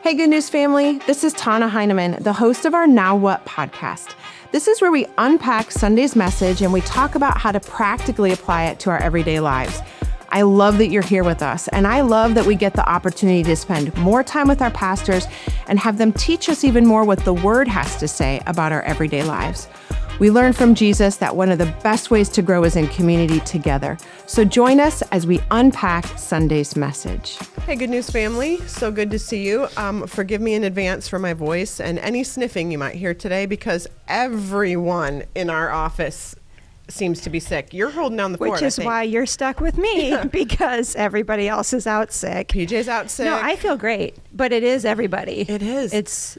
Hey, Good News family. This is Tana Heineman, the host of our Now What podcast. This is where we unpack Sunday's message and we talk about how to practically apply it to our everyday lives. I love that you're here with us, and I love that we get the opportunity to spend more time with our pastors and have them teach us even more what the Word has to say about our everyday lives. We learn from Jesus that one of the best ways to grow is in community together. So join us as we unpack Sunday's message. Hey, Good News family. So good to see you. Forgive me in advance for my voice and any sniffing you might hear today because everyone in our office seems to be sick. You're holding down the fort, Which is why you're stuck with me because everybody else is out sick. PJ's out sick. No, I feel great, but it is everybody. It is.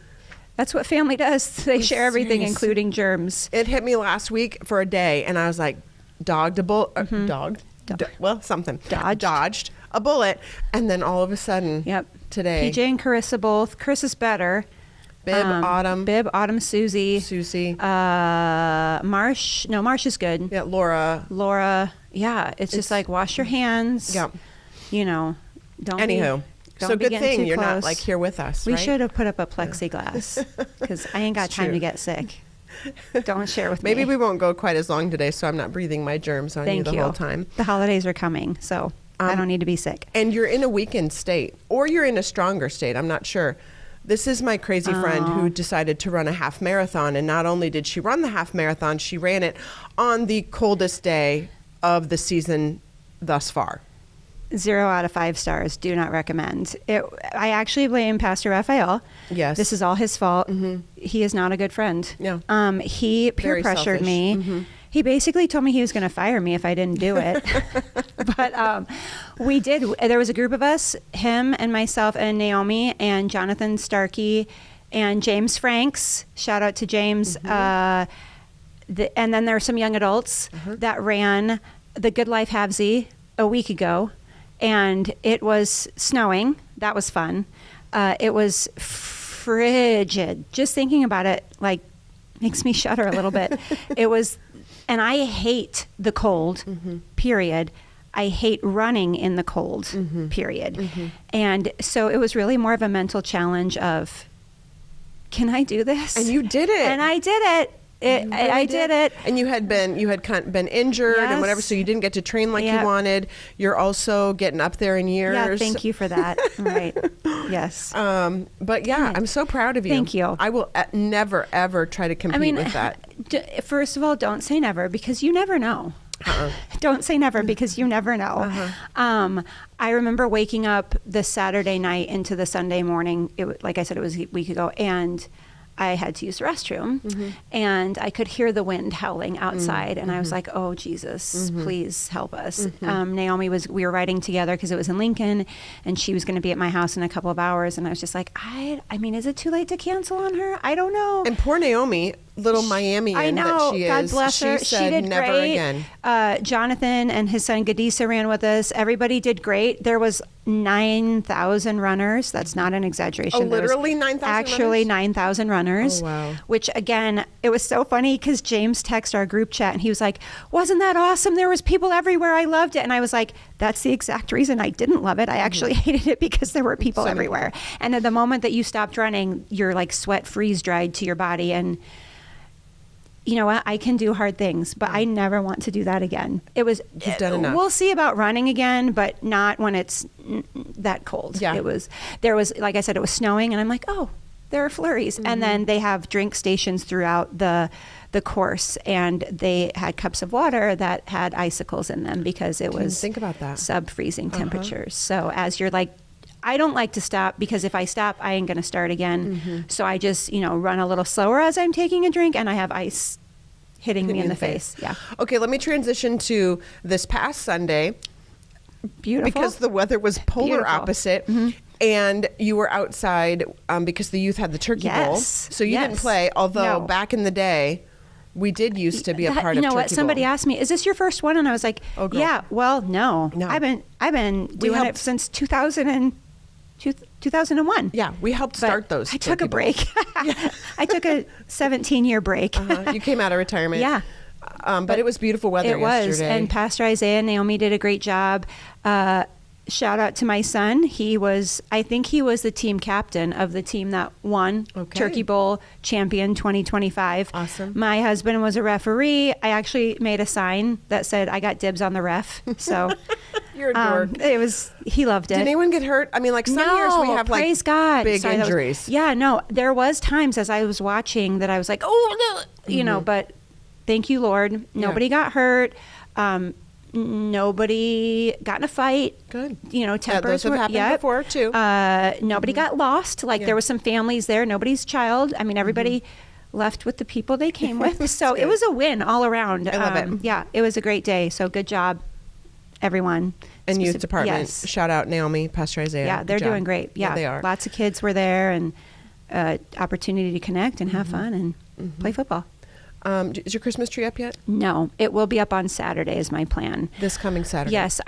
That's what family does. They share everything, including germs. It hit me last week for a day, and I was like, dodged a bullet. Dodged a bullet, and then all of a sudden, today. PJ and Carissa both. Chris is better. Bib, Autumn, Susie. Marsh. No, Marsh is good. Yeah, Laura. Yeah, it's just like wash your hands. Yeah. You know, don't. Anywho. So good thing you're not like here with us. We should have put up a plexiglass because I ain't got time to get sick. Don't share with me. Maybe we won't go quite as long today, so I'm not breathing my germs on you the whole time. The holidays are coming, so I don't need to be sick. And you're in a weakened state, or you're in a stronger state. I'm not sure. This is my crazy friend who decided to run a half marathon, and not only did she run the half marathon, she ran it on the coldest day of the season thus far. 0 out of 5 stars. Do not recommend. I actually blame Pastor Raphael. Yes. This is all his fault. Mm-hmm. He is not a good friend. No. He peer pressured me. Mm-hmm. He basically told me he was going to fire me if I didn't do it. But we did. There was a group of us, him and myself and Naomi and Jonathan Starkey and James Franks. Shout out to James. Mm-hmm. And then there were some young adults that ran the Good Life Halvesy a week ago. And it was snowing. That was fun. It was frigid. Just thinking about it, like, makes me shudder a little bit. It was, and I hate the cold, period. I hate running in the cold, period. Mm-hmm. And so it was really more of a mental challenge of, can I do this? And you did it. And I did it. I did it. And you had been injured and whatever, so you didn't get to train like you wanted. You're also getting up there in years. Yeah, thank you for that. Right. Yes. But yeah, I'm so proud of you. Thank you. I will never, ever try to compete with that. First of all, don't say never because you never know. Don't say never because you never know. I remember waking up the Saturday night into the Sunday morning. Like I said, it was a week ago, and I had to use the restroom, and I could hear the wind howling outside, and I was like, oh, Jesus, please help us. Naomi we were riding together because it was in Lincoln, and she was going to be at my house in a couple of hours, and I was just like, I mean, is it too late to cancel on her? I don't know. And poor Naomi, little Miamian I know, that she is. God bless her. She said, did never great. again. Jonathan and his son Gadisa ran with us. Everybody did great. There was 9,000 runners. That's not an exaggeration. Oh, literally 9,000 Actually 9,000 runners. Oh, wow. Which, again, it was so funny because James texted our group chat and he was like, wasn't that awesome? There was people everywhere. I loved it. And I was like, that's the exact reason I didn't love it. I actually hated it because there were people everywhere. And at the moment that you stopped running, your like sweat freeze dried to your body. And you know what? I can do hard things, but I never want to do that again. You've done enough. We'll see about running again, but not when it's that cold. Yeah. There was, like I said, it was snowing, and I'm like, oh, there are flurries. And then they have drink stations throughout the course, and they had cups of water that had icicles in them because it was think about that. sub-freezing temperatures. So as you're like, I don't like to stop because if I stop, I ain't going to start again. So I just, run a little slower as I'm taking a drink, and I have ice hitting me in the face. Yeah. Okay, let me transition to this past Sunday. Beautiful. Because the weather was polar opposite. And you were outside because the youth had the turkey bowl. So you didn't play, although back in the day, we did used to be a part of Turkey Bowl. You know what? Somebody asked me, "Is this your first one?" And I was like, "Oh, girl. Yeah." Well, no. I've been doing it since 2001. Yeah, we helped start those. I took a break. I took a 17-year break. You came out of retirement. Yeah. But it was beautiful weather yesterday. It was, and Pastor Isaiah and Naomi did a great job. shout out to my son. I think he was the team captain of the team that won Turkey Bowl champion 2025. Awesome. My husband was a referee. I actually made a sign that said I got dibs on the ref. So You're a dork. He loved it. Did anyone get hurt? I mean, like some years we have like praise God. big injuries. There was times as I was watching that I was like, oh, no, but thank you, Lord. Nobody got hurt. Nobody got in a fight. Good. Tempers those have happened before too. Nobody got lost. There was some families there. Nobody's child. I mean, everybody left with the people they came with. So it was a win all around. I love it. Yeah, it was a great day. So good job, everyone. And youth department. Yes. Shout out Naomi, Pastor Isaiah. Yeah, they're doing great. Yeah, they are. Lots of kids were there and opportunity to connect and have fun and play football. Is your Christmas tree up yet? No, it will be up on Saturday is my plan. This coming Saturday? Yes,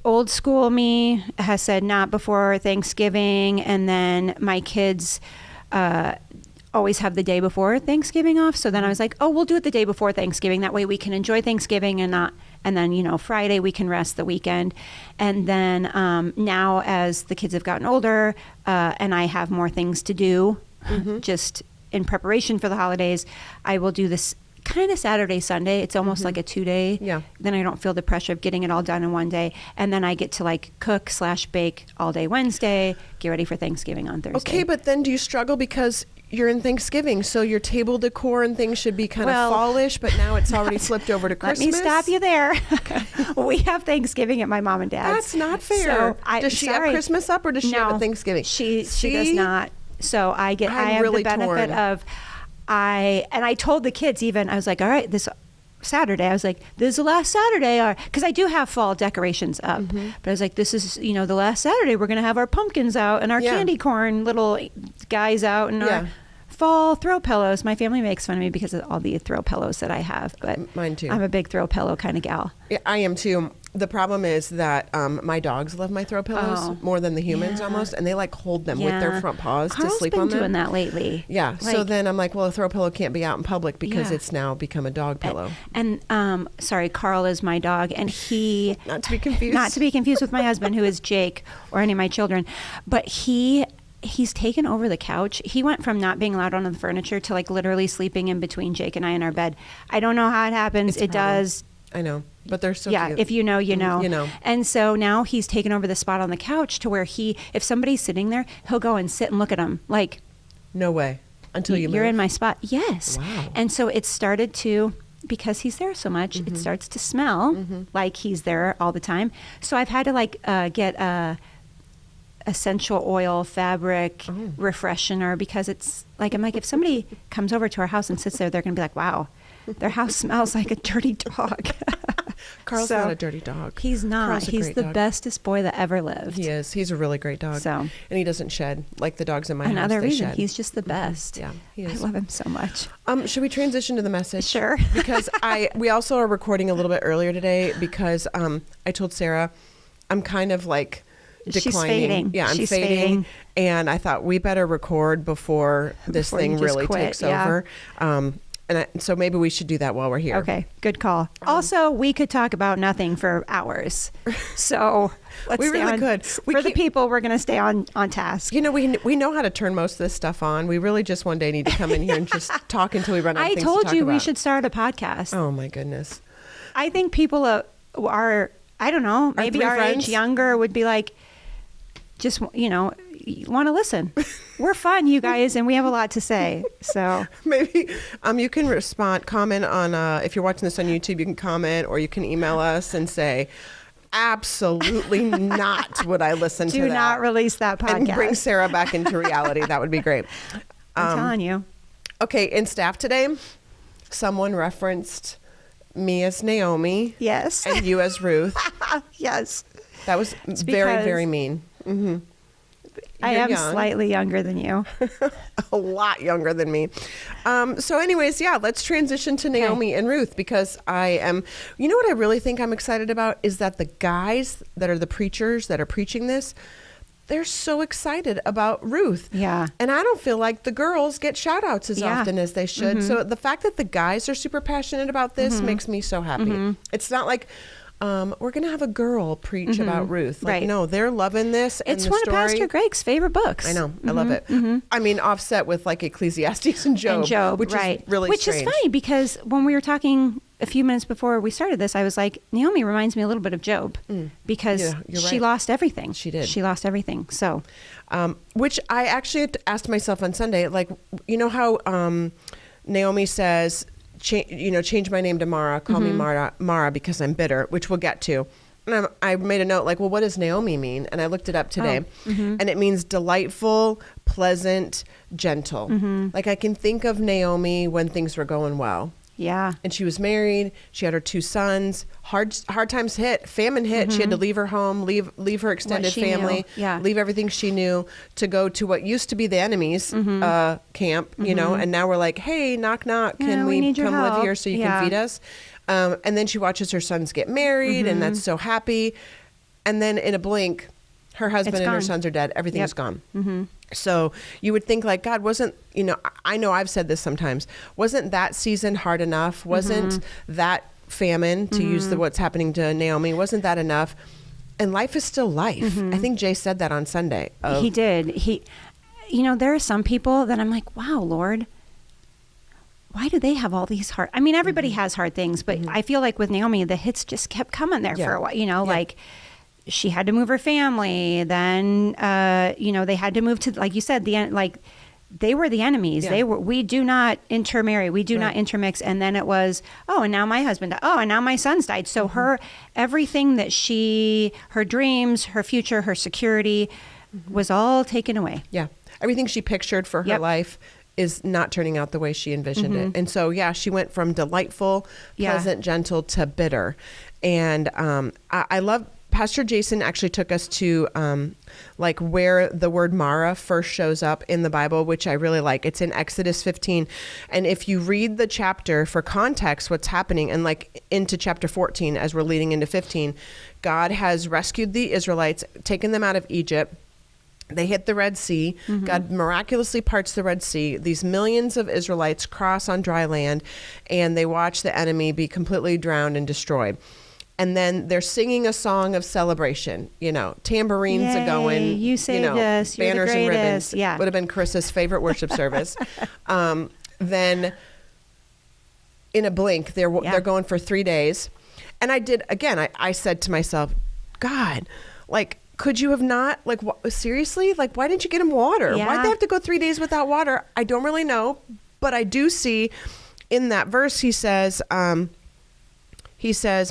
old school me has said not before Thanksgiving, and then my kids always have the day before Thanksgiving off. So then I was like, oh, we'll do it the day before Thanksgiving. That way we can enjoy Thanksgiving and then Friday we can rest the weekend. And then now as the kids have gotten older and I have more things to do, just in preparation for the holidays, I will do this kind of Saturday, Sunday. It's almost like a 2-day. Yeah. Then I don't feel the pressure of getting it all done in one day. And then I get to cook/bake all day Wednesday, get ready for Thanksgiving on Thursday. Okay, but then do you struggle because you're in Thanksgiving, so your table decor and things should be kind of fallish, but now it's already flipped over to Christmas? Let me stop you there. We have Thanksgiving at my mom and dad's. That's not fair. So does she have Christmas up or does she have a Thanksgiving? She does not. So I have really the benefit of I told the kids even, I was like, all right, this Saturday, I was like, this is the last Saturday, because I do have fall decorations up, but I was like, this is, the last Saturday, we're going to have our pumpkins out and our candy corn little guys out and our fall throw pillows. My family makes fun of me because of all the throw pillows that I have, but mine too. I'm a big throw pillow kind of gal. Yeah, I am too. The problem is that my dogs love my throw pillows more than the humans almost, and they hold them with their front paws Carl's to sleep been on them. doing that lately. Yeah. So then I'm like, well, a throw pillow can't be out in public because it's now become a dog pillow. And sorry, Carl is my dog, and he not to be confused with my husband, who is Jake, or any of my children, but he's taken over the couch. He went from not being allowed on the furniture to literally sleeping in between Jake and I in our bed. I don't know how it happens. It does. I know, but they're so cute. If you know, you know. And so now he's taken over the spot on the couch to where if somebody's sitting there, he'll go and sit and look at them no way until you move. You're in my spot. Yes. Wow. And so it started to, because he's there so much, it starts to smell like he's there all the time. So I've had to get essential oil fabric refreshener, because it's I'm like, if somebody comes over to our house and sits there, they're going to be like, wow, their house smells like a dirty dog. Carl's not a dirty dog. He's not. He's the bestest boy that ever lived. He is. He's a really great dog. So, and he doesn't shed like the dogs in my house. Another reason. Shed. He's just the best. Yeah, he is. I love him so much. Should we transition to the message? Sure. Because we also are recording a little bit earlier today because I told Sarah I'm kind of declining. She's fading. Yeah, I'm She's fading. And I thought we better record before this thing really takes over. So maybe we should do that while we're here. Okay, good call. Also, we could talk about nothing for hours. So let's we really could. For the people, we're going to stay on task. We know how to turn most of this stuff on. We really just one day need to come in here and just talk until we run out of things to talk about. I told you we should start a podcast. Oh, my goodness. I think people are I don't know, maybe our age, younger, would be like, just, want to listen. We're fun, you guys, and we have a lot to say. So maybe you can comment on, if you're watching this on YouTube, you can comment, or you can email us and say, absolutely not would I listen to that. Do not release that podcast. And bring Sarah back into reality. That would be great. I'm telling you. Okay, in staff today, someone referenced me as Naomi. Yes. And you as Ruth. Yes. That was very, very mean. Mm-hmm. I am slightly younger than you. A lot younger than me. So anyways, let's transition to Naomi and Ruth, because you know what I really think I'm excited about is that the guys that are the preachers that are preaching this, they're so excited about Ruth. Yeah. And I don't feel like the girls get shout outs as often as they should. So the fact that the guys are super passionate about this makes me so happy. It's not like we're going to have a girl preach about Ruth. Like, Right. no, they're loving this. It's and the one story, of Pastor Greg's favorite books. I know. I love it. I mean, offset with like Ecclesiastes and Job, which right. is really Which strange. is funny because when we were talking a few minutes before we started this, I was like, Naomi reminds me a little bit of Job because Yeah, you're she right. lost everything. She did. She lost everything. So, Which I actually asked myself on Sunday, like, you know how Naomi says, change my name to Mara, call me Mara because I'm bitter, which we'll get to. And I made a note, like, well, what does Naomi mean? And I looked it up today. And it means delightful, pleasant, gentle. Like, I can think of Naomi when things were going well. yeah. And she was married. She had her 2 sons. Hard times hit. Famine hit. She had to leave her home, leave her extended she family, knew. Yeah. leave everything she knew to go to what used to be the enemy's camp, you know. And now we're like, hey, knock, knock. Yeah, Can we we need your come live help. here so you Yeah. can feed us? And then she watches her sons get married, and that's so happy. And then in a blink, her husband and her gone. sons are dead. Everything Yep. is gone. So you would think, like, God wasn't, I know I've said this sometimes, wasn't that season hard enough? Wasn't that famine, to use what's happening to Naomi, wasn't that enough? And life is still life. I think Jay said that on Sunday. He did. There are some people that I'm like, wow, Lord, why do they have all these hard? I mean, everybody has hard things, but I feel like with Naomi, the hits just kept coming there for a while. Like she had to move her family. Then, they had to move to, like you said, the end. Like they were the enemies. Yeah. We do not intermarry. We do not intermix. And then it was, and now my husband died. And now my son's died. So everything that her dreams, her future, her security was all taken away. Yeah. Everything she pictured for her life is not turning out the way she envisioned it. And so, she went from delightful, pleasant, gentle to bitter. And I love, Pastor Jason actually took us to like where the word Mara first shows up in the Bible, which I really like. It's in Exodus 15. And if you read the chapter for context, what's happening, and like into chapter 14, as we're leading into 15, God has rescued the Israelites, taken them out of Egypt. They hit the Red Sea. God miraculously parts the Red Sea. These millions of Israelites cross on dry land, and they watch the enemy be completely drowned and destroyed. And then they're singing a song of celebration. Tambourines are going. You saved us. You're banners the and ribbons. greatest. Yeah. Would have been Chris's favorite worship service. Then, in a blink, they're going for 3 days. And I said to myself, God, like, could you have not, like, seriously? Like, why didn't you get them water? Yeah. Why'd they have to go 3 days without water? I don't really know. But I do see in that verse, he says,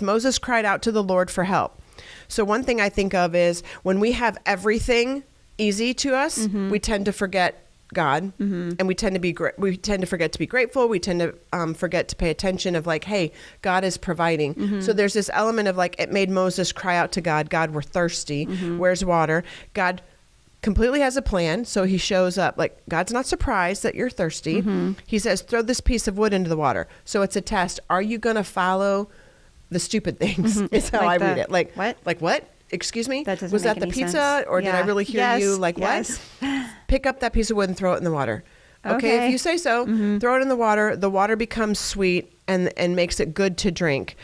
Moses cried out to the Lord for help. So one thing I think of is when we have everything easy to us, we tend to forget God, and we tend to forget to be grateful. We tend to forget to pay attention of like, hey, God is providing. So there's this element of like, it made Moses cry out to God. God, we're thirsty. Where's water? God completely has a plan. So he shows up. Like, God's not surprised that you're thirsty. He says, throw this piece of wood into the water. So it's a test. Are you going to follow the stupid things? Is how I read it. Like, what? Like what? Excuse me? That doesn't Was make that the any pizza? sense. Or did I really hear you? Like, yes. what? Pick up that piece of wood and throw it in the water. Okay, Okay. if you say so. Throw it in the water. The water becomes sweet and makes it good to drink.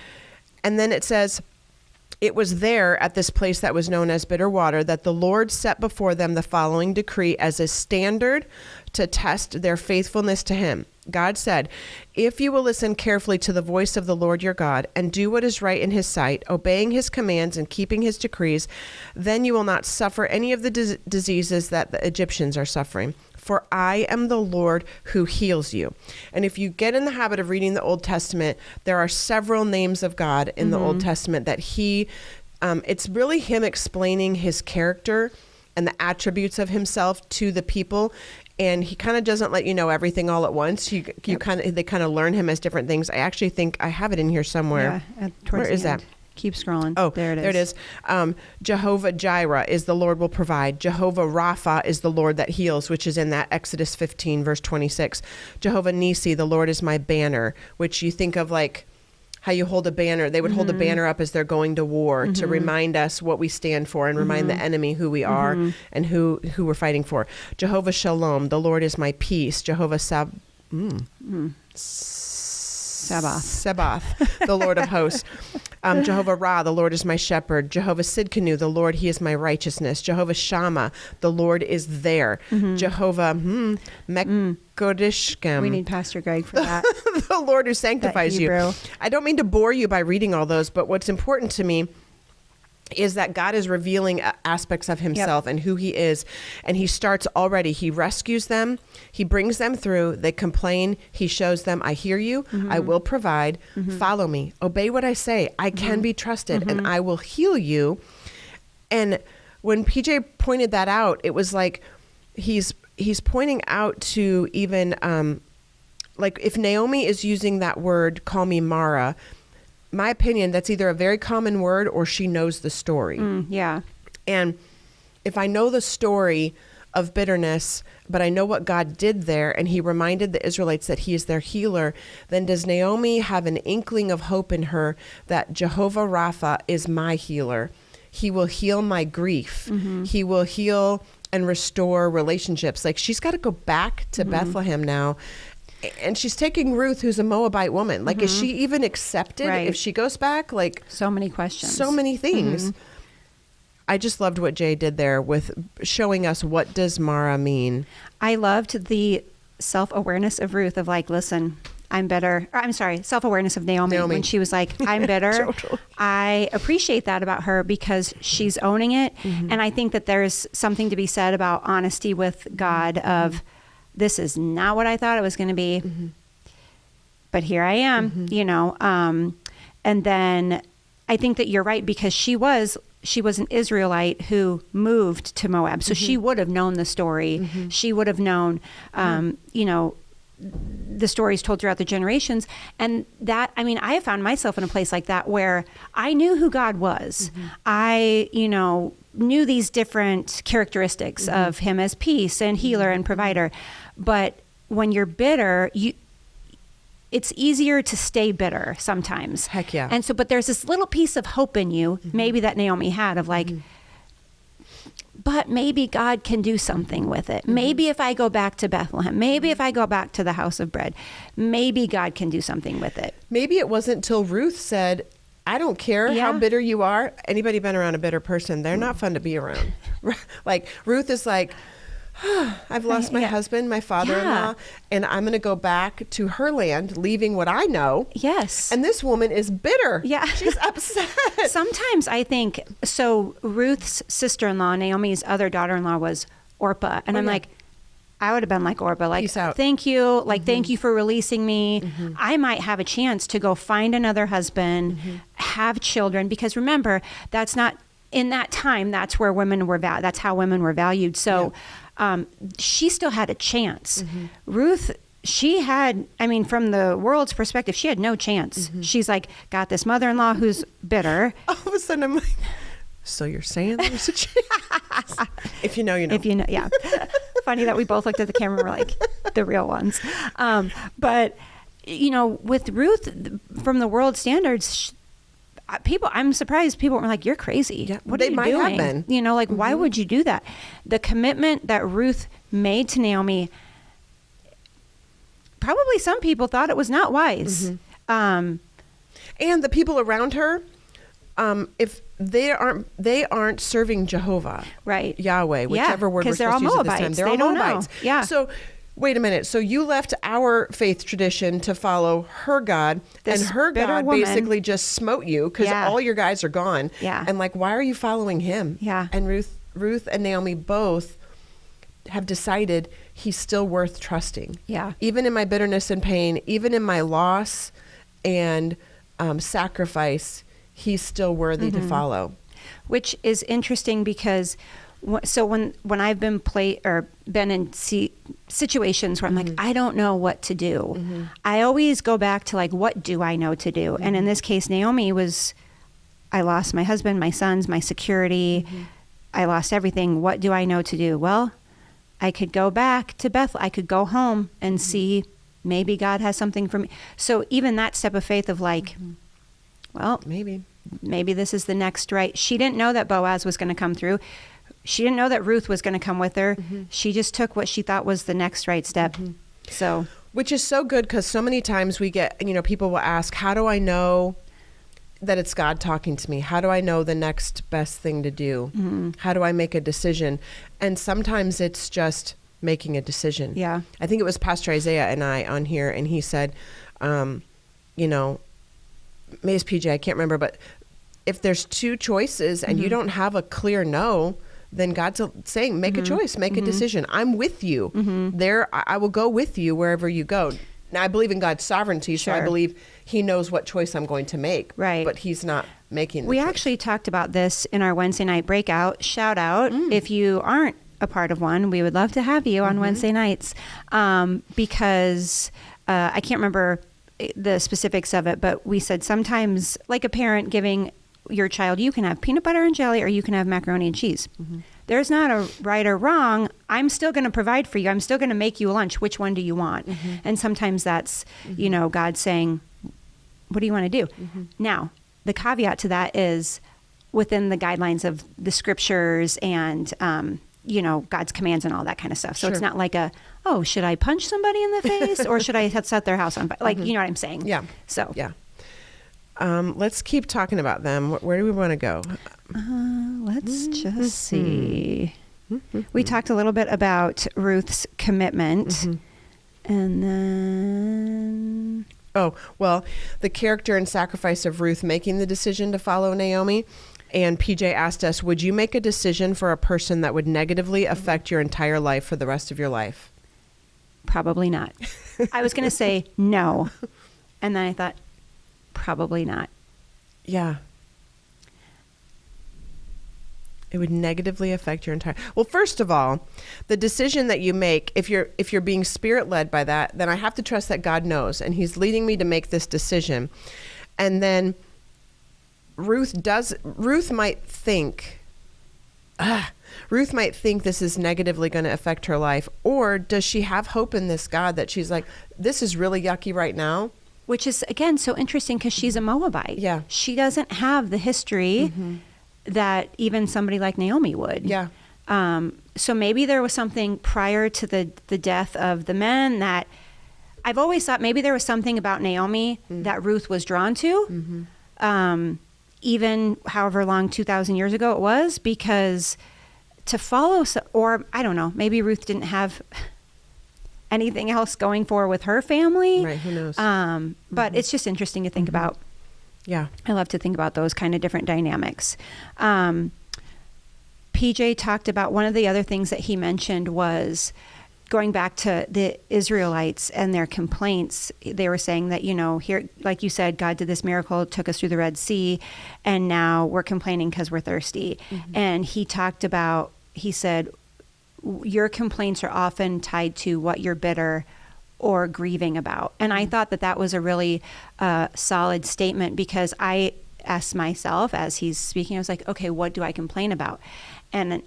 And then it says, it was there at this place that was known as Bitter Water that the Lord set before them the following decree as a standard to test their faithfulness to him. God said, if you will listen carefully to the voice of the Lord your God and do what is right in his sight, obeying his commands and keeping his decrees, then you will not suffer any of the diseases that the Egyptians are suffering. For I am the Lord who heals you. And if you get in the habit of reading the Old Testament, there are several names of God in the Old Testament that it's really him explaining his character and the attributes of himself to the people. And he kind of doesn't let you know everything all at once. They kind of learn him as different things. I actually think I have it in here somewhere. Yeah, Where is that? Keep scrolling. Oh, there it is. Jehovah Jireh is the Lord will provide. Jehovah Rapha is the Lord that heals, which is in that Exodus 15, verse 26. Jehovah Nisi, the Lord is my banner, which you think of like how you hold a banner. They would hold a banner up as they're going to war to remind us what we stand for and remind the enemy who we are and who we're fighting for. Jehovah Shalom, the Lord is my peace. Jehovah Sabaoth, the Lord of hosts. Jehovah Ra, the Lord is my shepherd. Jehovah Sidkenu, the Lord, he is my righteousness. Jehovah Shammah, the Lord is there. Jehovah Mekodishkem. We need Pastor Greg for that. The Lord who sanctifies you. I don't mean to bore you by reading all those, but what's important to me is that God is revealing aspects of himself and who he is. And he starts already. He rescues them. He brings them through. They complain. He shows them, I hear you. I will provide. Follow me. Obey what I say. I can be trusted and I will heal you. And when PJ pointed that out, it was like he's pointing out to even like if Naomi is using that word, call me Mara, my opinion, that's either a very common word or she knows the story. Yeah. And if I know the story of bitterness, but I know what God did there, and he reminded the Israelites that he is their healer, then does Naomi have an inkling of hope in her that Jehovah Rapha is my healer? He will heal my grief. He will heal and restore relationships. Like she's got to go back to Bethlehem now. And she's taking Ruth, who's a Moabite woman. Like, is she even accepted if she goes back? Like, so many questions. So many things. I just loved what Jay did there with showing us what does Mara mean. I loved the self-awareness of Ruth of like, listen, I'm better. I'm sorry, self-awareness of Naomi when she was like, I'm bitter. Totally. I appreciate that about her because she's owning it. And I think that there's something to be said about honesty with God of, this is not what I thought it was going to be, but here I am, you know? And then I think that you're right because she was an Israelite who moved to Moab. So she would have known the story. She would have known, you know, the stories told throughout the generations. And that, I mean, I have found myself in a place like that where I knew who God was. I, you know, knew these different characteristics of him as peace and healer and provider. But when you're bitter, it's easier to stay bitter sometimes. Heck yeah. And so, but there's this little piece of hope in you, maybe that Naomi had of like, but maybe God can do something with it. Maybe if I go back to Bethlehem, maybe if I go back to the house of bread, maybe God can do something with it. Maybe it wasn't till Ruth said, I don't care how bitter you are. Anybody been around a bitter person, they're not fun to be around. Like Ruth is like, I've lost my husband, my father-in-law, and I'm going to go back to her land, leaving what I know. Yes. And this woman is bitter. Yeah. She's upset. Sometimes I think, so Ruth's sister-in-law, Naomi's other daughter-in-law was Orpah. And I'm like, I would have been like Orpah, like, thank you. Like, thank you for releasing me. I might have a chance to go find another husband, have children, because remember, that's not, in that time, that's where women were, that's how women were valued. So, she still had a chance. Ruth, she had, I mean, from the world's perspective, she had no chance. She's like, got this mother-in-law who's bitter. All of a sudden I'm like, so you're saying there's a chance? If you know, you know. If you know, yeah. Funny that we both looked at the camera and we're like, the real ones. But, you know, with Ruth, from the world standards, I'm surprised people were like, you're crazy. Yeah, what are you doing? Have been. You know, like, why would you do that? The commitment that Ruth made to Naomi, probably some people thought it was not wise. And the people around her, if they aren't serving Jehovah, right? Yahweh, whichever word we're supposed to use at this time. They're all Moabites. Yeah. So wait a minute. So you left our faith tradition to follow her God, and her God basically just smote you because all your guys are gone. Yeah. And like, why are you following him? Yeah. And Ruth and Naomi both have decided he's still worth trusting. Yeah. Even in my bitterness and pain, even in my loss and sacrifice, he's still worthy to follow. Which is interesting because so when I've been been in situations where I'm like, I don't know what to do. I always go back to like, what do I know to do? And in this case, Naomi I lost my husband, my sons, my security. I lost everything. What do I know to do? Well, I could go back to Bethel. I could go home and see maybe God has something for me. So even that step of faith of like, well, maybe this is the next right. She didn't know that Boaz was going to come through. She didn't know that Ruth was going to come with her. She just took what she thought was the next right step. So, which is so good because so many times we get, people will ask, how do I know that it's God talking to me. How do I know the next best thing to do? Mm-hmm. How do I make a decision? And sometimes it's just making a decision. Yeah. I think it was Pastor Isaiah and I on here, and he said, you know, maybe it's PJ, I can't remember, but if there's two choices and you don't have a clear no, then God's saying, make a choice, make a decision. I'm with you. There, I will go with you wherever you go. Now, I believe in God's sovereignty, so I believe he knows what choice I'm going to make. Right. But he's not making the We choice. actually talked about this in our Wednesday night breakout. Shout out. If you aren't a part of one, we would love to have you on Wednesday nights, because I can't remember the specifics of it, but we said sometimes, like a parent giving your child, you can have peanut butter and jelly or you can have macaroni and cheese. There's not a right or wrong. I'm still going to provide for you. I'm still going to make you lunch. Which one do you want? And sometimes that's, you know, God saying, what do you want to do? Now, the caveat to that is within the guidelines of the scriptures and, you know, God's commands and all that kind of stuff. So it's not like oh, should I punch somebody in the face or should I set their house on fire? Like, you know what I'm saying? Yeah. So. Yeah. Let's keep talking about them. Where do we want to go? Let's just see. We talked a little bit about Ruth's commitment. And then... Oh, well, the character and sacrifice of Ruth making the decision to follow Naomi. And PJ asked us, would you make a decision for a person that would negatively affect your entire life for the rest of your life? Probably not. I was going to say no. And then I thought, probably not. Yeah. It would negatively affect your entire... Well, first of all, the decision that you make, if you're being spirit-led by that, then I have to trust that God knows, and he's leading me to make this decision. And then Ruth might think this is negatively going to affect her life, or does she have hope in this God that she's like, this is really yucky right now? Which is, again, so interesting because she's a Moabite. Yeah. She doesn't have the history that even somebody like Naomi would. Yeah. So maybe there was something prior to the death of the men that I've always thought maybe there was something about Naomi that Ruth was drawn to, even however long, 2,000 years ago it was, because to follow, or I don't know, maybe Ruth didn't have anything else going for with her family. Right, who knows? But it's just interesting to think about. Yeah. I love to think about those kind of different dynamics. PJ talked about one of the other things that he mentioned was going back to the Israelites and their complaints. They were saying that, you know, here, like you said, God did this miracle, took us through the Red Sea, and now we're complaining because we're thirsty. And he talked about, he said, your complaints are often tied to what you're bitter or grieving about. And I thought that was a really solid statement, because I asked myself as he's speaking, I was like, okay, what do I complain about? And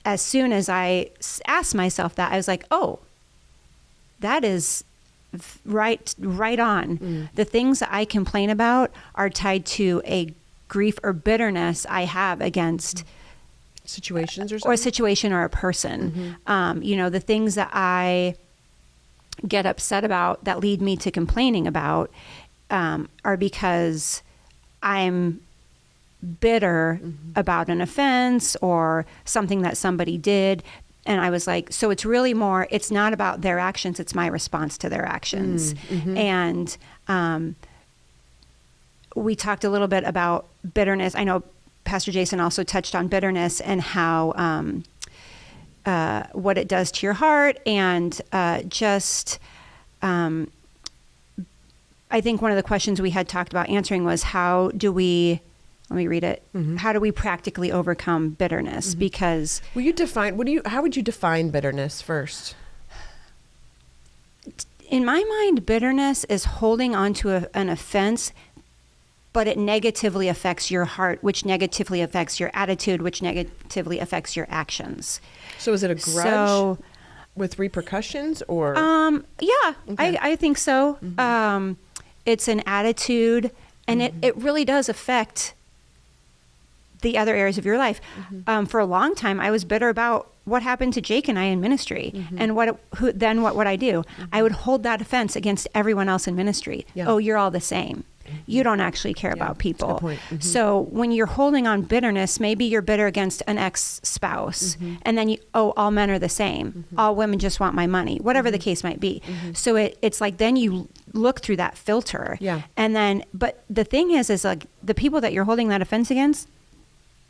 as soon as I asked myself that, I was like, oh, that is right on. The things that I complain about are tied to a grief or bitterness I have against situations or something? Or a situation or a person. You know, the things that I get upset about that lead me to complaining about are because I'm bitter about an offense or something that somebody did. And I was like, so it's really more, it's not about their actions, it's my response to their actions. And we talked a little bit about bitterness. I know Pastor Jason also touched on bitterness and how what it does to your heart, and I think one of the questions we had talked about answering was, how do we, let me read it, how do we practically overcome bitterness? Because how would you define bitterness first? In my mind, bitterness is holding on to an offense, but it negatively affects your heart, which negatively affects your attitude, which negatively affects your actions. So is it a grudge with repercussions, or? Yeah, Okay. I think so. It's an attitude, and it really does affect the other areas of your life. For a long time, I was bitter about what happened to Jake and I in ministry, and what would I do? I would hold that offense against everyone else in ministry. Yeah. Oh, you're all the same. you don't actually care about people. That's a good point. Mm-hmm. So when you're holding on bitterness, maybe you're bitter against an ex-spouse, and then all men are the same. All women just want my money, whatever the case might be. So it's like, then you look through that filter. Yeah. And then, but the thing is like the people that you're holding that offense against,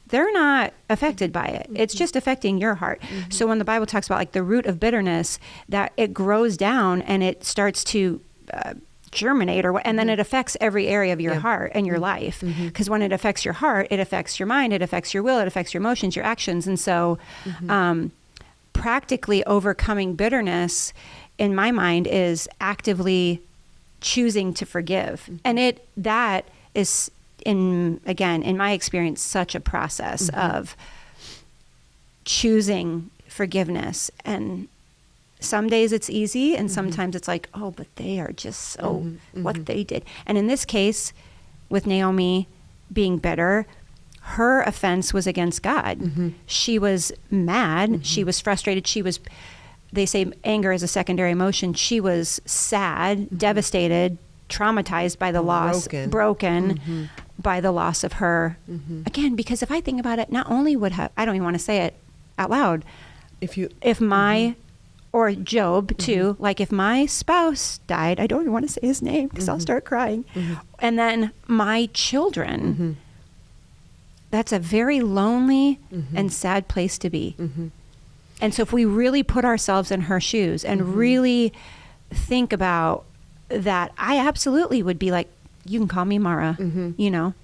they're not affected by it. It's just affecting your heart. So when the Bible talks about like the root of bitterness, that it grows down and it starts to germinate, and then it affects every area of your heart and your life. Because when it affects your heart, it affects your mind, it affects your will, it affects your emotions, your actions. And so practically overcoming bitterness, in my mind, is actively choosing to forgive. And that is, in my experience, such a process of choosing forgiveness. And some days it's easy, and sometimes it's like, oh, but they are just so what they did. And in this case, with Naomi being bitter, her offense was against God. She was mad. She was frustrated. They say anger is a secondary emotion. She was sad, devastated, traumatized by the loss, broken by the loss of her. Again, because if I think about it, not only I don't even want to say it out loud, if my or Job too, like if my spouse died, I don't even want to say his name because I'll start crying. And then my children, that's a very lonely and sad place to be. And so if we really put ourselves in her shoes and really think about that, I absolutely would be like, you can call me Mara, you know?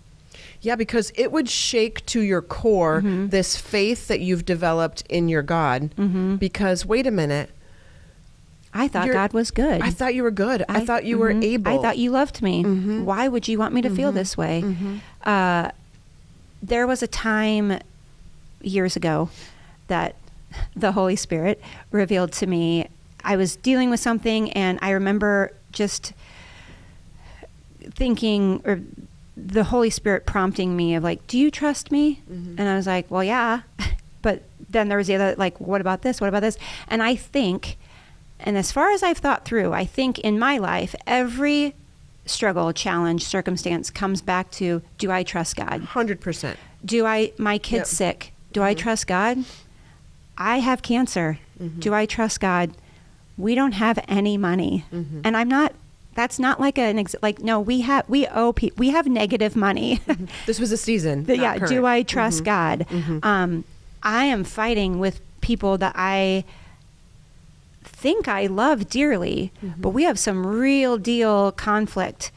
Yeah, because it would shake to your core this faith that you've developed in your God. Because wait a minute. I thought God was good. I thought you were good. I thought you were able. I thought you loved me. Why would you want me to feel this way? There was a time years ago that the Holy Spirit revealed to me. I was dealing with something, and I remember just thinking, or the Holy Spirit prompting me of like, do you trust me? And I was like, well, yeah. But then there was the other, like, what about this? What about this? And I think, and as far as I've thought through, I think in my life, every struggle, challenge, circumstance comes back to, do I trust God? 100%. My kid's sick. Do I trust God? I have cancer. Do I trust God? We don't have any money. And that's not like no, we have negative money. This was a season. Yeah. Do I trust God? I am fighting with people that I think I love dearly, but we have some real deal conflict.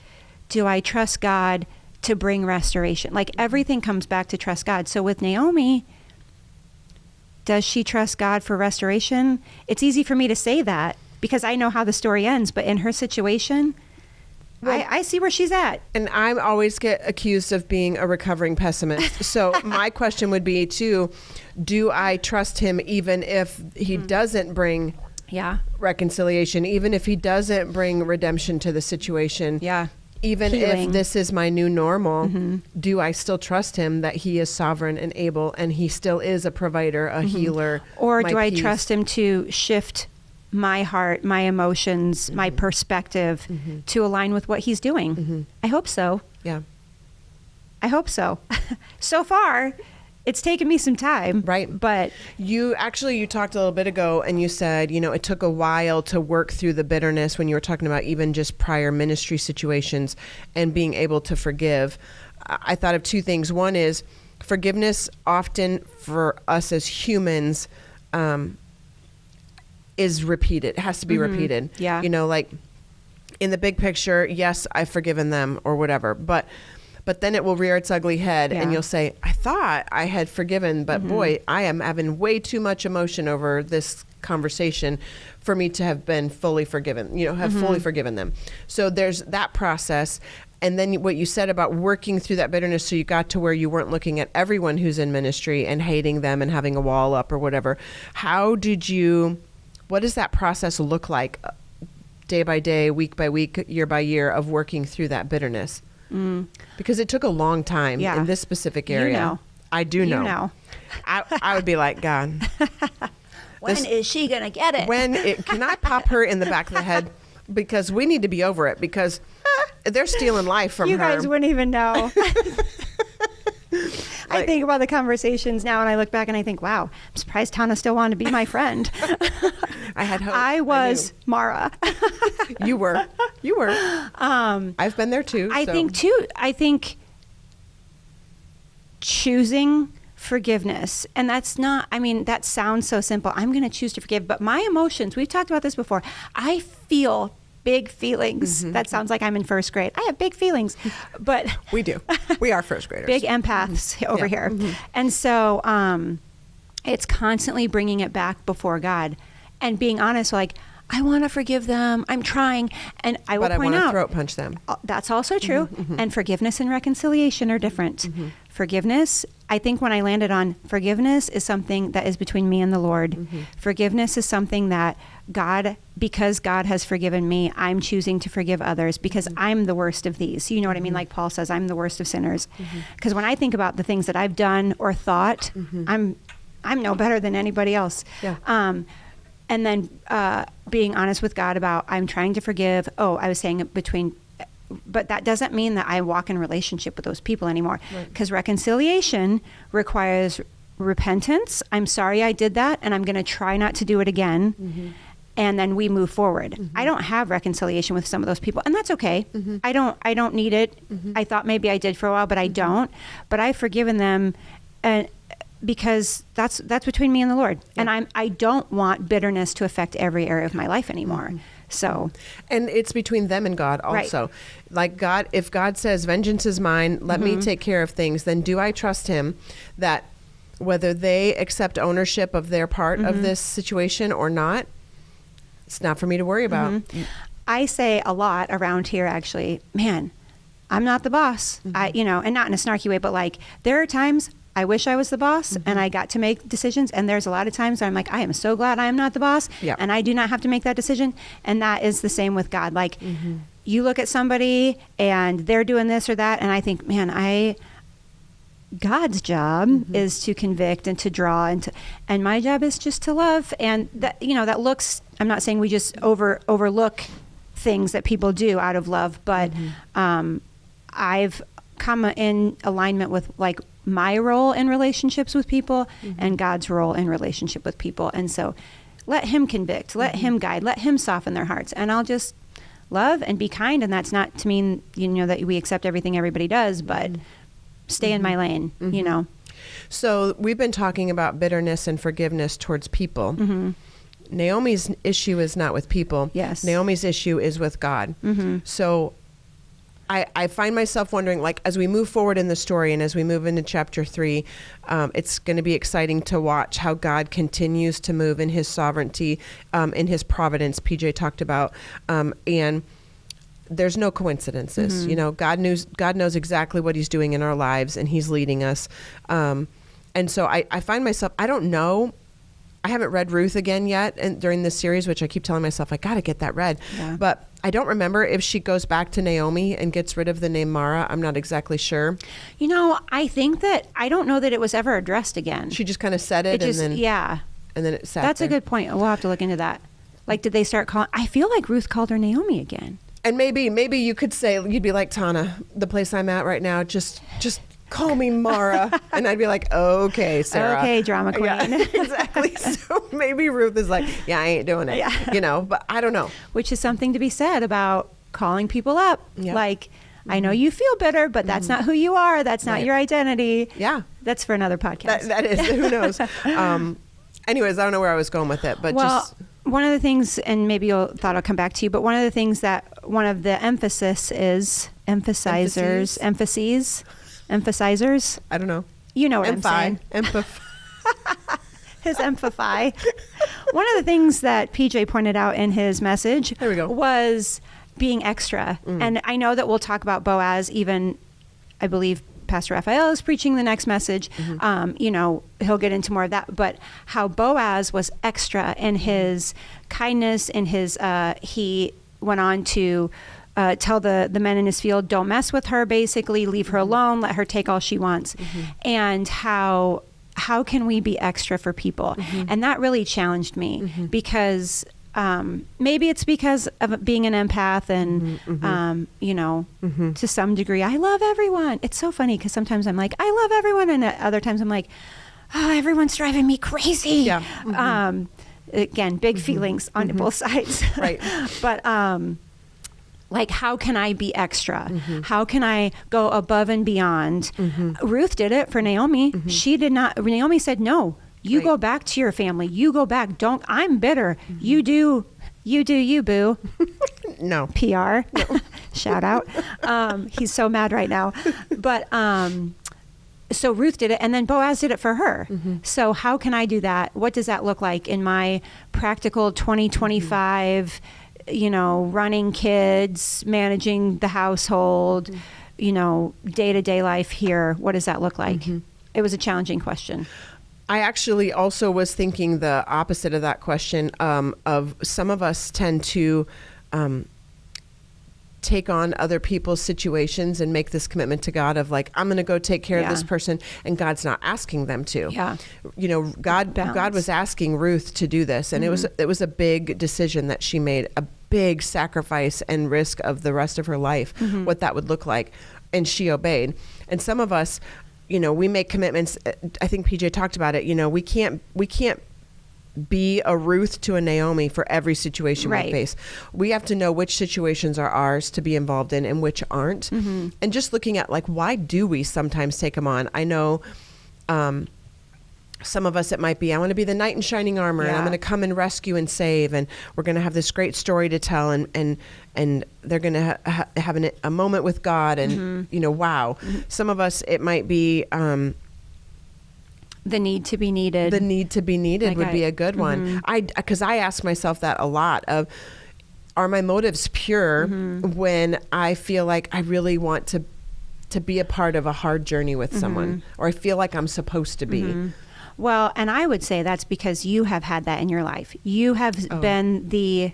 Do I trust God to bring restoration? Like everything comes back to trust God. So with Naomi, does she trust God for restoration? It's easy for me to say that because I know how the story ends, but in her situation, I see where she's at. And I always get accused of being a recovering pessimist. So my question would be too, do I trust him even if he doesn't bring reconciliation, even if he doesn't bring redemption to the situation? Yeah. Even Healing. if this is my new normal, do I still trust him that he is sovereign and able, and he still is a provider, a healer? Or do I trust him to shift my heart, my emotions, my perspective to align with what he's doing? I hope so. Yeah. I hope so. So far, it's taken me some time. Right. But you talked a little bit ago and you said, it took a while to work through the bitterness when you were talking about even just prior ministry situations and being able to forgive. I thought of two things. One is forgiveness often for us as humans, is repeated. It has to be repeated. Yeah. Like in the big picture, yes, I've forgiven them or whatever, but then it will rear its ugly head and you'll say, I thought I had forgiven, but boy, I am having way too much emotion over this conversation for me to have been fully forgiven, fully forgiven them. So there's that process. And then what you said about working through that bitterness so you got to where you weren't looking at everyone who's in ministry and hating them and having a wall up or whatever. What does that process look like day by day, week by week, year by year of working through that bitterness? Because it took a long time in this specific area. I do know. You know. I would be like, God. When is she going to get it? Can I pop her in the back of the head? Because we need to be over it. Because they're stealing life from her. You guys wouldn't even know. I think about the conversations now and I look back and I think, wow, I'm surprised Tana still wanted to be my friend. I had hope. I was Mara. You were. I've been there too. I think choosing forgiveness, and that's not, I mean, that sounds so simple. I'm going to choose to forgive, but my emotions, we've talked about this before. I feel big feelings. That sounds like I'm in first grade. I have big feelings, but we do. We are first graders. Big empaths over here. And so it's constantly bringing it back before God and being honest, like, I want to forgive them. I'm trying. And I will point out. But I want to throat punch them. That's also true. And forgiveness and reconciliation are different. Forgiveness, I think when I landed on forgiveness is something that is between me and the Lord. Forgiveness is something that because God has forgiven me, I'm choosing to forgive others because I'm the worst of these. You know what I mean? Like Paul says, I'm the worst of sinners. Because when I think about the things that I've done or thought, I'm no better than anybody else. Yeah. And then being honest with God about I'm trying to forgive. Oh, I was saying but that doesn't mean that I walk in relationship with those people anymore. Because reconciliation requires repentance. I'm sorry I did that, and I'm going to try not to do it again. And then we move forward. I don't have reconciliation with some of those people, and that's okay. I don't need it. I thought maybe I did for a while, but I don't. But I've forgiven them, and because that's between me and the Lord. And I don't want bitterness to affect every area of my life anymore. So, and it's between them and God also. Like God, if God says, vengeance is mine, let me take care of things, then do I trust him that whether they accept ownership of their part of this situation or not, it's not for me to worry about. I say a lot around here, actually, man, I'm not the boss. And not in a snarky way, but like there are times I wish I was the boss and I got to make decisions. And there's a lot of times where I'm like, I am so glad I am not the boss and I do not have to make that decision. And that is the same with God. Like you look at somebody and they're doing this or that. And I think, man, God's job is to convict and to draw and my job is just to love. And that, that looks, I'm not saying we just overlook things that people do out of love, but I've come in alignment with like my role in relationships with people and God's role in relationship with people. And so let him convict, let him guide, let him soften their hearts. And I'll just love and be kind. And that's not to mean, that we accept everything everybody does, but stay in my lane, So we've been talking about bitterness and forgiveness towards people. Naomi's issue is not with people. Yes. Naomi's issue is with God. So I find myself wondering, like, as we move forward in the story and as we move into chapter 3, it's going to be exciting to watch how God continues to move in his sovereignty, in his providence, PJ talked about, and there's no coincidences. God knows exactly what he's doing in our lives and he's leading us. And so I find myself, I don't know, I haven't read Ruth again yet and during this series, which I keep telling myself, I got to get that read. But I don't remember if she goes back to Naomi and gets rid of the name Mara. I'm not exactly sure. I think that, I don't know that it was ever addressed again. She just kind of said it and then it sat That's there. a good point. We'll have to look into that. Like, did they start calling, I feel like Ruth called her Naomi again. And maybe you could say, you'd be like, Tana, the place I'm at right now, just call me Mara. And I'd be like, okay, Sarah. Okay, drama queen. Yeah, exactly. So maybe Ruth is like, yeah, I ain't doing it. But I don't know. Which is something to be said about calling people up. Like, I know you feel bitter, but that's not who you are. That's not your identity. Yeah. That's for another podcast. That is, who knows? Anyways, I don't know where I was going with it, but one of the things, and maybe you'll thought I'll come back to you, but one of the things that one of the emphases is emphasizers. I don't know. You know what I'm saying. His empathy. One of the things that PJ pointed out in his message was being extra. And I know that we'll talk about Boaz, even, I believe Pastor Raphael is preaching the next message. He'll get into more of that, but how Boaz was extra in his kindness, in his, he went on to tell the men in his field, don't mess with her, basically, leave her alone, let her take all she wants. And how can we be extra for people? And that really challenged me because maybe it's because of being an empath and, you know, to some degree, I love everyone. It's so funny because sometimes I'm like, I love everyone. And at other times I'm like, oh, everyone's driving me crazy. Yeah. Again, big feelings on both sides. Right. But, like, how can I be extra? How can I go above and beyond? Ruth did it for Naomi. She did not. Naomi said, no, you go back to your family. You go back. I'm bitter. You do you, boo. No. PR. No. Shout out. He's so mad right now. But, so Ruth did it, and then Boaz did it for her. So how can I do that? What does that look like in my practical 2025, you know, running kids, managing the household, you know, day-to-day life here? What does that look like? It was a challenging question. I actually also was thinking the opposite of that question, of some of us tend to take on other people's situations and make this commitment to God of like, I'm going to go take care of this person, and God's not asking them to. Yeah. You know, God was asking Ruth to do this, and it was a big decision that she made, a big sacrifice and risk of the rest of her life, what that would look like, and she obeyed. And some of us, you know, we make commitments. I think PJ talked about it. You know, we can't be a Ruth to a Naomi for every situation we face. We have to know which situations are ours to be involved in and which aren't. And just looking at like, why do we sometimes take them on? I know some of us, it might be, I want to be the knight in shining armor, and I'm going to come and rescue and save, and we're going to have this great story to tell, and they're going to have a moment with God, and you know, wow. Some of us, it might be the need to be needed. The need to be needed would be a good one. Because I ask myself that a lot of, are my motives pure when I feel like I really want to be a part of a hard journey with someone, or I feel like I'm supposed to be? Well, and I would say that's because you have had that in your life. You have been the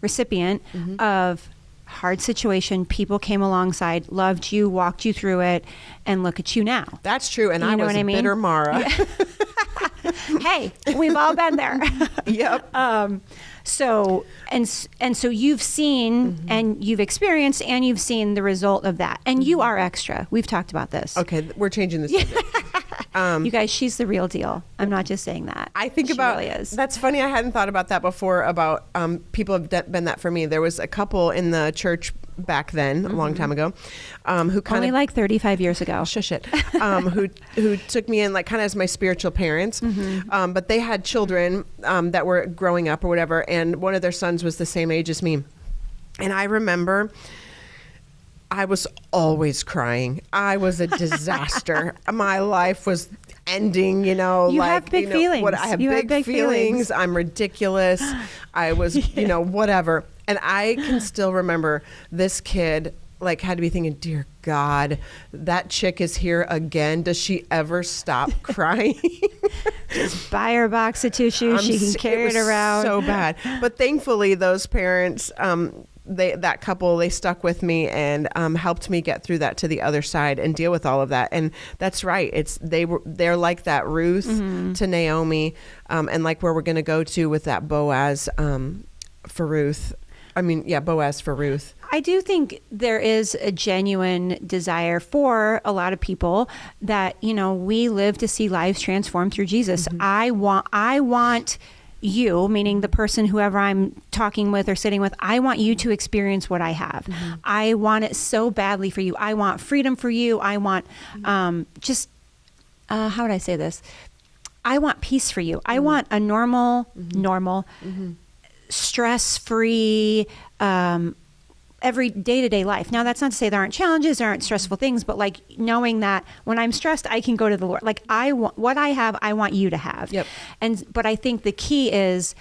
recipient of hard situation. People came alongside, loved you, walked you through it, and look at you now. That's true. And I was a bitter Mara. Hey, we've all been there. Yep. So you've seen and you've experienced and you've seen the result of that. And you are extra. We've talked about this. Okay, we're changing this. You guys, she's the real deal. I'm not just saying that. I think she about, really is. That's funny. I hadn't thought about that before, about people have been that for me. There was a couple in the church back then, a long time ago, who kind only of like 35 years ago. Shush it. Who took me in like kind of as my spiritual parents, but they had children that were growing up or whatever, and one of their sons was the same age as me, and I remember I was always crying. I was a disaster. My life was ending, you know. You like, have big feelings. I have big feelings. I'm ridiculous. I was, you know, whatever. And I can still remember this kid like had to be thinking, dear God, that chick is here again. Does she ever stop crying? Just buy her a box of tissues. She can carry it around. So bad. But thankfully, those parents, that couple, they stuck with me and helped me get through that to the other side and deal with all of that. And that's right. They're like that Ruth to Naomi, and like where we're going to go to with that Boaz for Ruth. Boaz for Ruth. I do think there is a genuine desire for a lot of people that, you know, we live to see lives transformed through Jesus. I want you, meaning the person, whoever I'm talking with or sitting with, I want you to experience what I have. I want it so badly for you. I want freedom for you. I want how would I say this? I want peace for you. I want a normal, stress-free, every day-to-day life. Now, that's not to say there aren't challenges, there aren't stressful things, but like knowing that when I'm stressed, I can go to the Lord. Like I want what I have, I want you to have. Yep. But I think the key is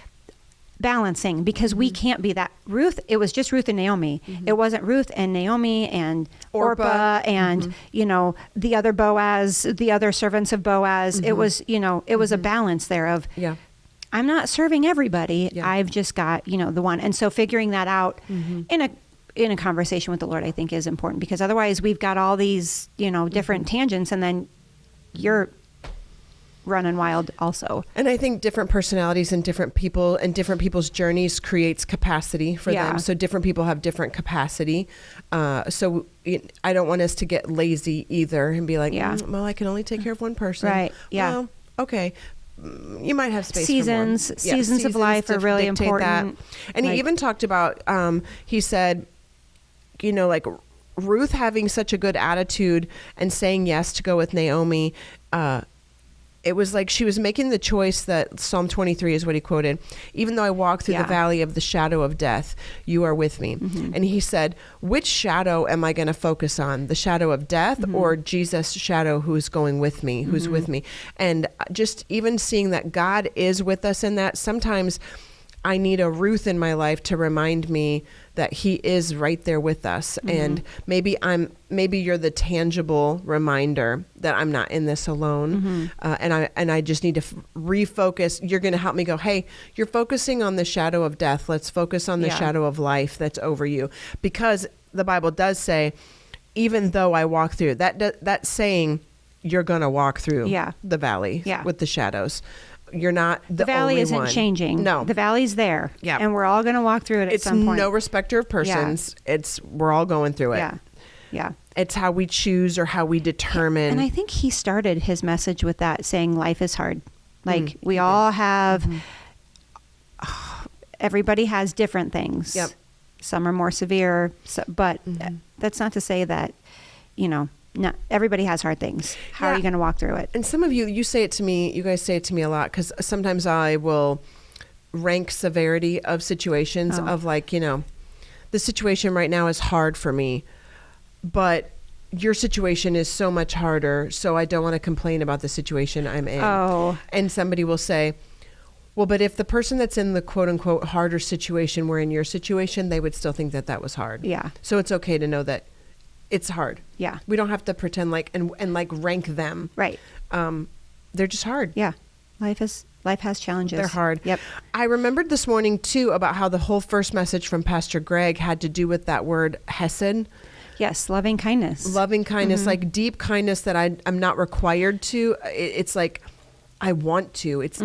balancing, because we can't be that. Ruth, it was just Ruth and Naomi. It wasn't Ruth and Naomi and Orpah and, you know, the other Boaz, the other servants of Boaz. It was, you know, it was a balance there of, I'm not serving everybody. I've just got, you know, the one. And so figuring that out in a conversation with the Lord, I think is important, because otherwise we've got all these, you know, different tangents, and then running wild also. And I think different personalities and different people and different people's journeys creates capacity for them. So different people have different capacity. So I don't want us to get lazy either and be like, well, I can only take care of one person. Right. Yeah. Well, okay. You might have space seasons. For more. Seasons of life are really important. That. And he even talked about, he said, like Ruth having such a good attitude and saying yes to go with Naomi, it was like she was making the choice that Psalm 23 is what he quoted. Even though I walk through the valley of the shadow of death, you are with me. And he said, which shadow am I going to focus on? The shadow of death or Jesus' shadow who's going with me, who's with me? And just even seeing that God is with us in that, sometimes I need a Ruth in my life to remind me that he is right there with us. And maybe you're the tangible reminder that I'm not in this alone. And I just need to refocus. You're going to help me go, hey, you're focusing on the shadow of death. Let's focus on the shadow of life that's over you. Because the Bible does say, even though I walk through that saying, you're going to walk through the valley with the shadows. You're not the valley only isn't one. changing. No, the valley's there. And we're all going to walk through it at some point. It's no respecter of persons. We're all going through it. Yeah. It's how we choose or how we determine. And I think he started his message with that, saying life is hard. Like we all have, everybody has different things. Yep. Some are more severe, but that's not to say that, not everybody has hard things. How are you going to walk through it? And some of you say it to me, you guys say it to me a lot, because sometimes I will rank severity of situations of like, the situation right now is hard for me, but your situation is so much harder. So I don't want to complain about the situation I'm in. And somebody will say, well, but if the person that's in the quote unquote harder situation were in your situation, they would still think that was hard. Yeah. So it's okay to know that it's hard. Yeah. We don't have to pretend like and like rank them. Right. They're just hard. Yeah. Life has challenges. They're hard. Yep. I remembered this morning too about how the whole first message from Pastor Greg had to do with that word hesed. Yes, loving kindness. Loving kindness, like deep kindness that I'm not required to. It's like I want to. It's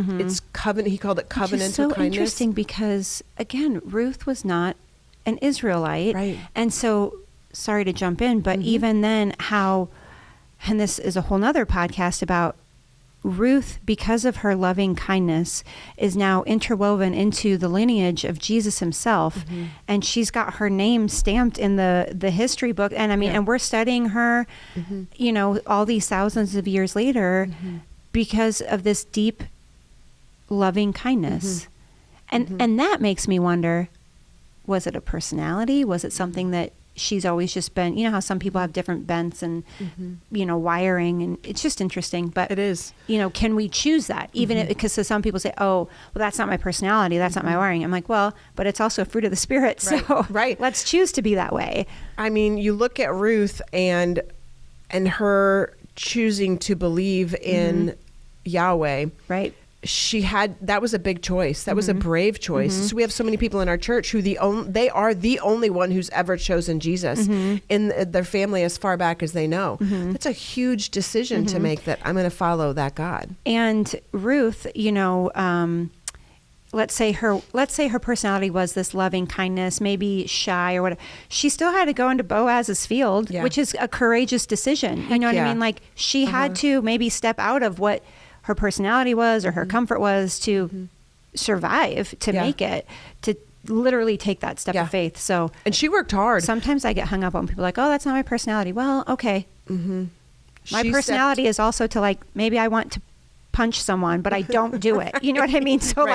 covenant. He called it covenantal kindness. Which is so interesting because again, Ruth was not an Israelite, right? And so. Sorry to jump in, but even then and this is a whole nother podcast about Ruth, because of her loving kindness, is now interwoven into the lineage of Jesus himself. And she's got her name stamped in the history book. And I mean, and we're studying her, all these thousands of years later because of this deep loving kindness. And that makes me wonder, was it a personality? Was it something that she's always just been, how some people have different bents and, wiring, and it's just interesting. But it is, can we choose that? Even because some people say, oh, well, that's not my personality. That's not my wiring. I'm like, well, but it's also a fruit of the spirit. So let's choose to be that way. I mean, you look at Ruth and her choosing to believe in Yahweh. Right. That was a big choice. That was a brave choice. So we have so many people in our church who they are the only one who's ever chosen Jesus in their family as far back as they know. That's a huge decision to make, that I'm going to follow that God. And Ruth, let's say her personality was this loving kindness, maybe shy or whatever. She still had to go into Boaz's field, which is a courageous decision. You know what I mean? Like she had to maybe step out of what her personality was or her comfort was to survive, to make it, to literally take that step of faith. So, and she worked hard. Sometimes I get hung up on people like, oh, that's not my personality. Well, okay. My personality is also to maybe I want to punch someone, but I don't do it. You know what I mean? So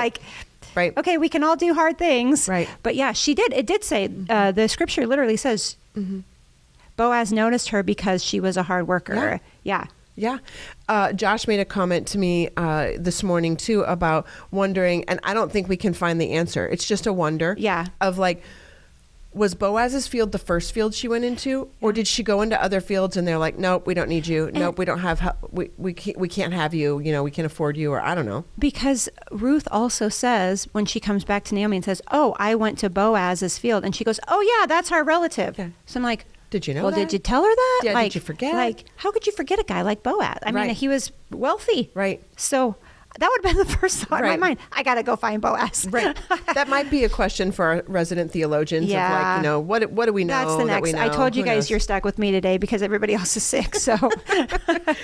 okay, we can all do hard things. Right. But yeah, she did. It did say, the scripture literally says, Boaz noticed her because she was a hard worker. Yeah. Josh made a comment to me this morning too about wondering, and I don't think we can find the answer. It's just a wonder. Of like, was Boaz's field the first field she went into, or did she go into other fields and they're like, nope, we don't need you. Nope, we don't have. We can't have you. We can't afford you, or I don't know. Because Ruth also says when she comes back to Naomi and says, "Oh, I went to Boaz's field," and she goes, "Oh yeah, that's our relative." So I'm like, Did you know well, that? did you tell her that? Yeah, did you forget? Like, how could you forget a guy like Boaz? I mean, he was wealthy. Right. So that would have been the first thought in my mind. I got to go find Boaz. Right. That might be a question for our resident theologians of like, you know, what do we know? That's the next. That we know? I told you Who guys knows? you're stuck with me today because everybody else is sick. So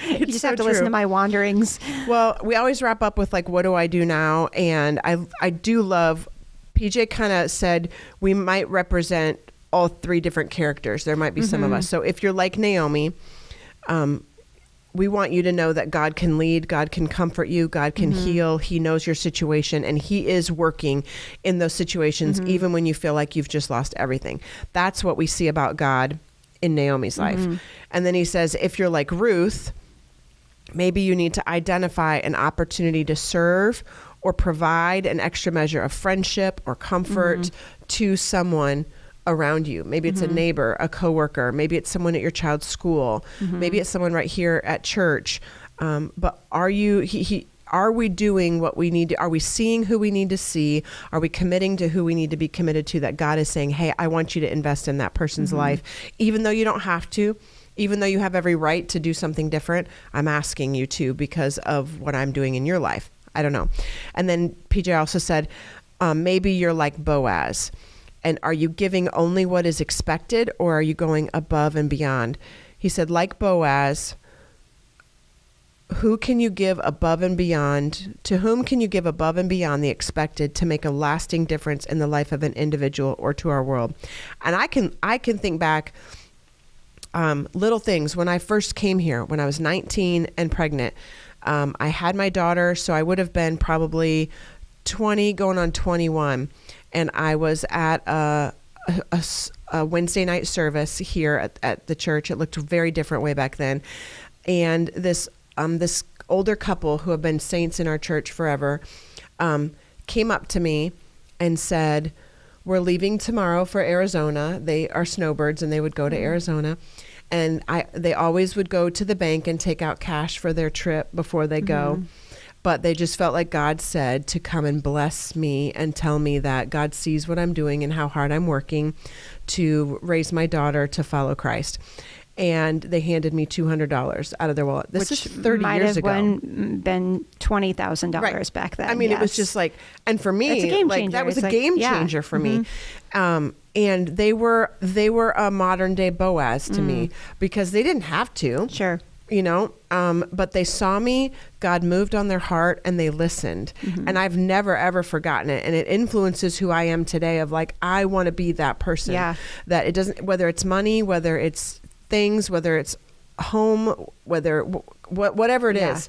you just so have to listen true. to my wanderings. Well, we always wrap up with like, what do I do now? And I do love, PJ kind of said we might represent all three different characters. There might be some of us. So if you're like Naomi, we want you to know that God can lead, God can comfort you, God can heal. He knows your situation, and he is working in those situations, even when you feel like you've just lost everything. That's what we see about God in Naomi's life. And then he says, if you're like Ruth, maybe you need to identify an opportunity to serve or provide an extra measure of friendship or comfort to someone around you. Maybe it's a neighbor, a coworker, maybe it's someone at your child's school, maybe it's someone right here at church. But are we doing what we need to? Are we seeing who we need to see? Are we committing to who we need to be committed to? That God is saying, hey, I want you to invest in that person's life, even though you don't have to, even though you have every right to do something different. I'm asking you to because of what I'm doing in your life. I don't know. And then PJ also said, maybe you're like Boaz. And are you giving only what is expected, or are you going above and beyond? He said, like Boaz, who can you give above and beyond? To whom can you give above and beyond the expected to make a lasting difference in the life of an individual or to our world? And I can think back little things. When I first came here, when I was 19 and pregnant, I had my daughter, so I would have been probably 20 going on 21. And I was at a Wednesday night service here at the church. It looked very different way back then. And this older couple who have been saints in our church forever came up to me and said, we're leaving tomorrow for Arizona. They are snowbirds and they would go to Arizona. And they always would go to the bank and take out cash for their trip before they go. But they just felt like God said to come and bless me and tell me that God sees what I'm doing and how hard I'm working to raise my daughter to follow Christ. And they handed me $200 out of their wallet. This is 30 years ago. Might have been $20,000 back then. I mean, it was just like, and for me, it's a game like changer. that was It's a game changer for me. And they were a modern day Boaz to me because they didn't have to. Sure. You know, but they saw me, God moved on their heart, and they listened. And I've never, ever forgotten it. And it influences who I am today of like, I want to be that person. Yeah. That it doesn't, whether it's money, whether it's things, whether it's home, whether, whatever it is,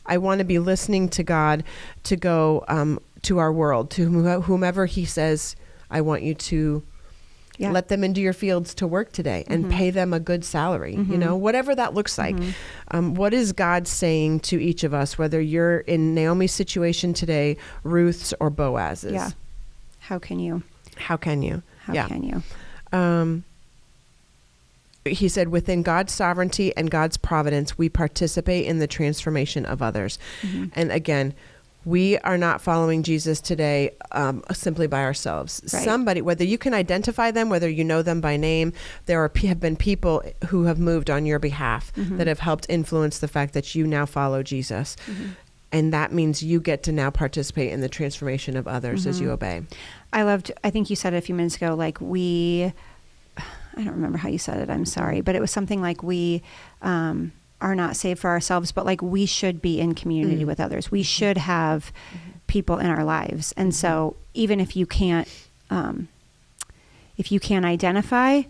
I want to be listening to God to go to our world, to whomever he says, I want you to let them into your fields to work today and pay them a good salary, you know, whatever that looks like. What is God saying to each of us, whether you're in Naomi's situation today, Ruth's or Boaz's? Yeah. How can you? How can you? How can you? He said, within God's sovereignty and God's providence, we participate in the transformation of others. And again, we are not following Jesus today simply by ourselves. Right. Somebody, whether you can identify them, whether you know them by name, have been people who have moved on your behalf that have helped influence the fact that you now follow Jesus. And that means you get to now participate in the transformation of others as you obey. I think you said it a few minutes ago, like I don't remember how you said it, I'm sorry, but it was something like we are not saved for ourselves, but like we should be in community with others. We should have people in our lives. And so even if you can't identify,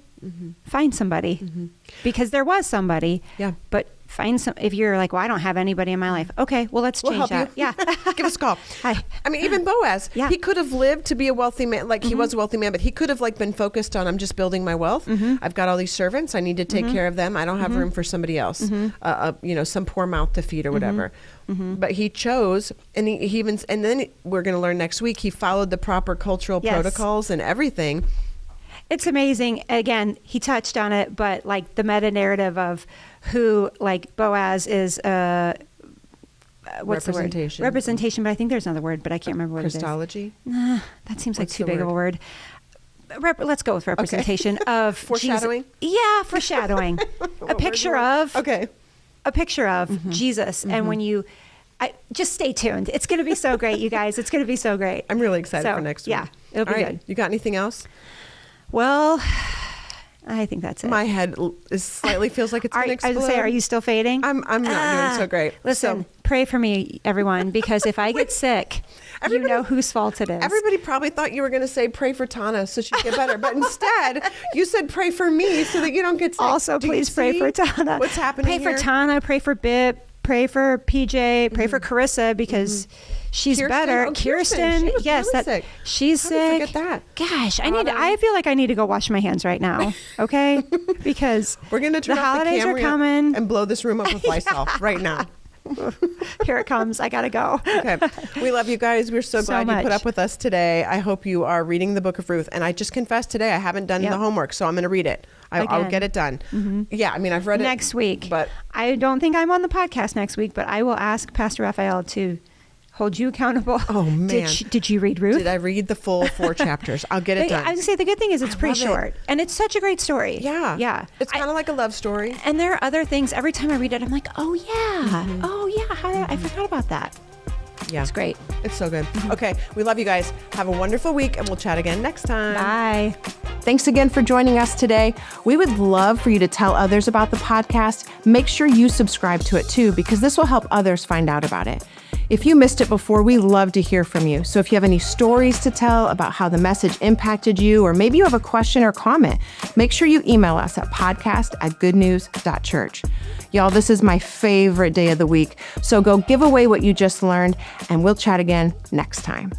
find somebody because there was somebody, but find some, if you're like, well, I don't have anybody in my life. Okay, well, let's change that. You. Yeah. Give us a call. Hi. I mean, even Boaz, he could have lived to be a wealthy man. Like he was a wealthy man, but he could have like been focused on, I'm just building my wealth. I've got all these servants. I need to take care of them. I don't have room for somebody else, some poor mouth to feed or whatever. But he chose, and he even, and then we're going to learn next week, he followed the proper cultural protocols and everything. It's amazing. Again, he touched on it, but like the meta narrative of who, like Boaz is, what's representation. The word? Representation, but I think there's another word, but I can't remember what Christology? it is. That seems like too big of a word. let's go with representation of foreshadowing. Jesus. Yeah, foreshadowing. A picture of Jesus. And when you just stay tuned. It's going to be so great, you guys. It's going to be so great. I'm really excited for next week. Yeah, it'll be good. You got anything else? Well, I think that's it. My head slightly feels like it's going to explode. I was going to say, are you still fading? I'm not doing so great. Listen, pray for me, everyone, because if I get sick, you know whose fault it is. Everybody probably thought you were going to say pray for Tana so she'd get better. But instead, you said pray for me so that you don't get sick. Also, please pray for Tana. What's happening Pray for Tana. Pray for Bip. Pray for PJ. Pray for Carissa because she's better. Kirsten, yes, really sick. She's How sick. did I forget that? Gosh, I feel like I need to go wash my hands right now. Okay, because we're going to turn the off holidays the camera are coming and blow this room up with Lysol right now. Here it comes. I gotta go. Okay. We love you guys. We're so glad you put much. up with us today. I hope you are reading the book of Ruth. And I just confessed today I haven't done the homework, so I'm going to read it. I'll get it done. Mm-hmm. Yeah, I mean, I've read it next week. But I don't think I'm on the podcast next week, but I will ask Pastor Raphael to hold you accountable. Oh, man. Did you read Ruth? Did I read the full 4 chapters? I'll get it done. I would say the good thing is it's pretty short. And it's such a great story. Yeah. Yeah. It's kind of like a love story. And there are other things. Every time I read it, I'm like, oh, yeah. Mm-hmm. Oh, yeah. I forgot about that. Yeah. It's great. It's so good. Mm-hmm. Okay. We love you guys. Have a wonderful week, and we'll chat again next time. Bye. Thanks again for joining us today. We would love for you to tell others about the podcast. Make sure you subscribe to it too, because this will help others find out about it. If you missed it before, we love to hear from you. So if you have any stories to tell about how the message impacted you, or maybe you have a question or comment, make sure you email us at podcast@goodnews.church. Y'all, this is my favorite day of the week. So go give away what you just learned, and we'll chat again next time.